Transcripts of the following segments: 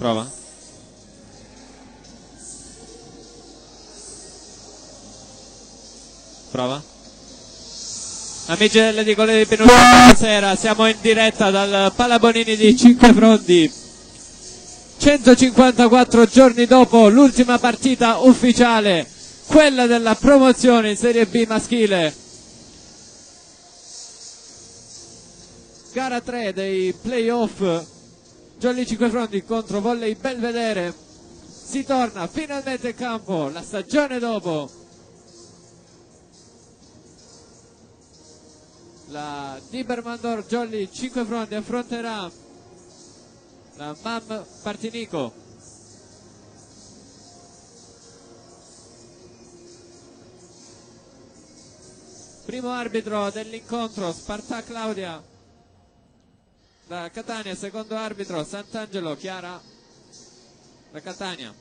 Prova. Prova. Amici dell'edicola di Penuria, buonasera, siamo in diretta dal Palabonini di Cinquefrondi. 154 giorni dopo l'ultima partita ufficiale, quella della promozione in Serie B maschile. Gara 3 dei playoff, Jolly Cinquefrondi contro Volley Belvedere. Si torna finalmente in campo la stagione dopo. La Dibermandor Jolly Cinquefrondi affronterà la MAM Partinico. Primo arbitro dell'incontro Sparta Claudia da Catania, secondo arbitro Sant'Angelo Chiara da Catania.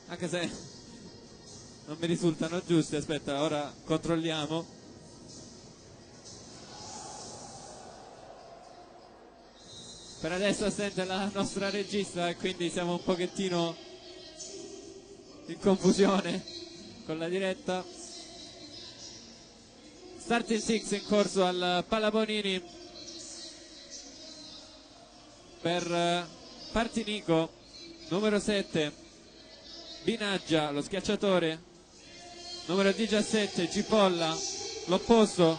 Anche se non mi risultano giusti, aspetta, ora controlliamo. Per adesso assente la nostra regista e quindi siamo un pochettino in confusione con la diretta. Starting six in corso al Palabonini per Partinico, numero 7 Binaggia, lo schiacciatore, numero 17 Cipolla, l'opposto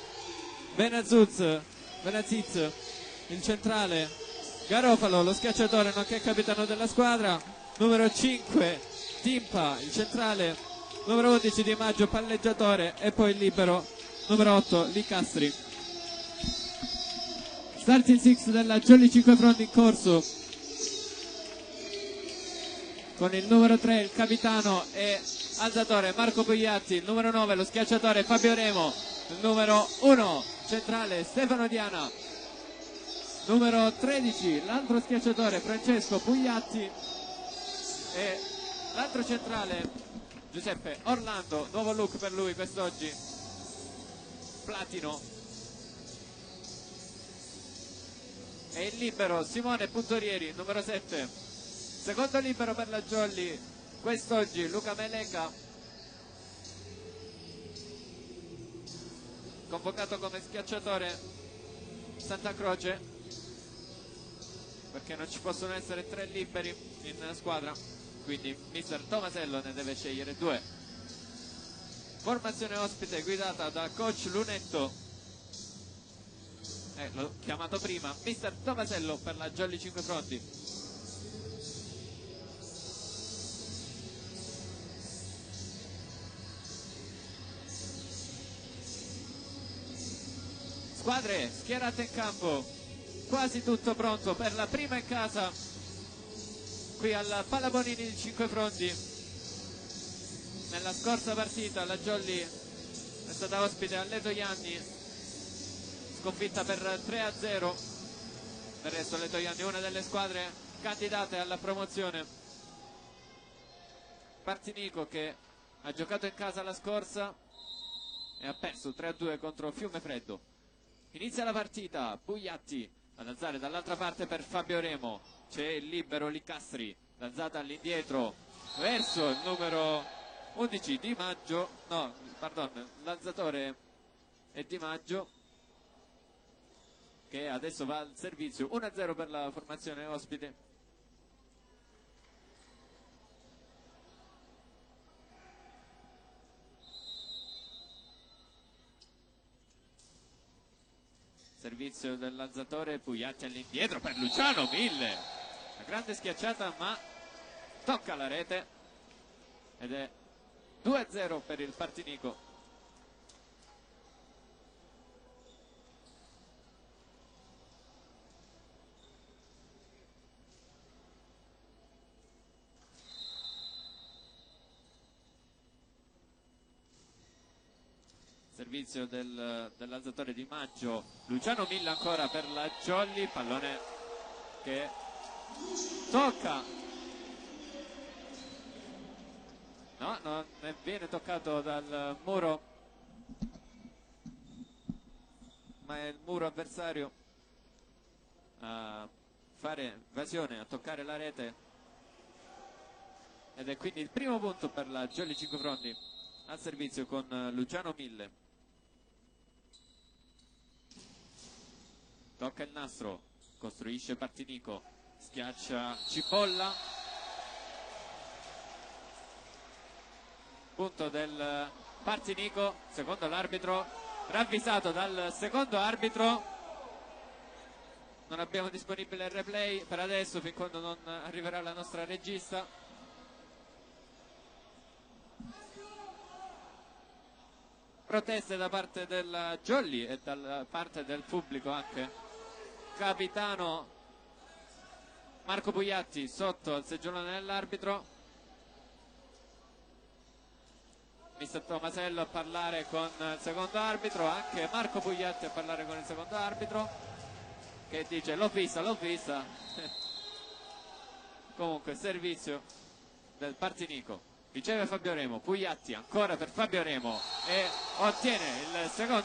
Benaziz, il centrale, Garofalo, lo schiacciatore nonché capitano della squadra, numero 5 Timpa, il centrale, numero 11 Di Maggio, palleggiatore, e poi il libero numero 8 Licastri. Starting six della Jolly Cinquefrondi in corso con il numero 3 il capitano e alzatore Marco Pugliatti, il numero 9 lo schiacciatore Fabio Remo, il numero 1 centrale Stefano Diana, numero 13 l'altro schiacciatore Francesco Pugliatti e l'altro centrale Giuseppe Orlando, nuovo look per lui quest'oggi, platino, e il libero Simone Puntorieri, numero 7. Secondo libero per la Jolly quest'oggi Luca Meleca, convocato come schiacciatore Santa Croce perché non ci possono essere 3 liberi in squadra, quindi mister Tomasello ne deve scegliere 2. Formazione ospite guidata da coach Lunetto, l'ho chiamato prima, mister Tomasello per la Jolly Cinquefrondi. Squadre schierate in campo, quasi tutto pronto per la prima in casa qui al Palabonini di Cinquefrondi. Nella scorsa partita la Jolly è stata ospite a Leto Ianni, sconfitta per 3-0. Del resto Leto Ianni è una delle squadre candidate alla promozione. Partinico che ha giocato in casa la scorsa e ha perso 3-2 contro Fiumefreddo. Inizia la partita, Pugliatti ad alzare dall'altra parte per Fabio Remo, c'è il libero Licastri, l'alzata all'indietro verso il numero 11 Di Maggio, no, pardon, l'alzatore è Di Maggio che adesso va al servizio. 1-0 per la formazione ospite. Servizio dell'alzatore, Pugliatti all'indietro per Luciano 1000, una grande schiacciata ma tocca la rete ed è 2-0 per il Partinico. Servizio dell'alzatore Di Maggio, Luciano 1000 ancora per la Jolly, pallone che tocca, no, non viene toccato dal muro, ma è il muro avversario a fare evasione, a toccare la rete, ed è quindi il primo punto per la Jolly Cinquefrondi al servizio con Luciano Mille. Tocca il nastro, costruisce Partinico, schiaccia Cipolla, punto del Partinico, secondo l'arbitro, ravvisato dal secondo arbitro. Non abbiamo disponibile il replay per adesso, fin quando non arriverà la nostra regista. Proteste da parte del Jolly e da parte del pubblico anche. Capitano Marco Pugliatti sotto al seggiolone dell'arbitro. Mister Tomasello a parlare con il secondo arbitro, anche Marco Pugliatti a parlare con il secondo arbitro, che dice l'ho vista. Comunque servizio del Partinico, riceve Fabio Remo, Pugliatti ancora per Fabio Remo e ottiene il secondo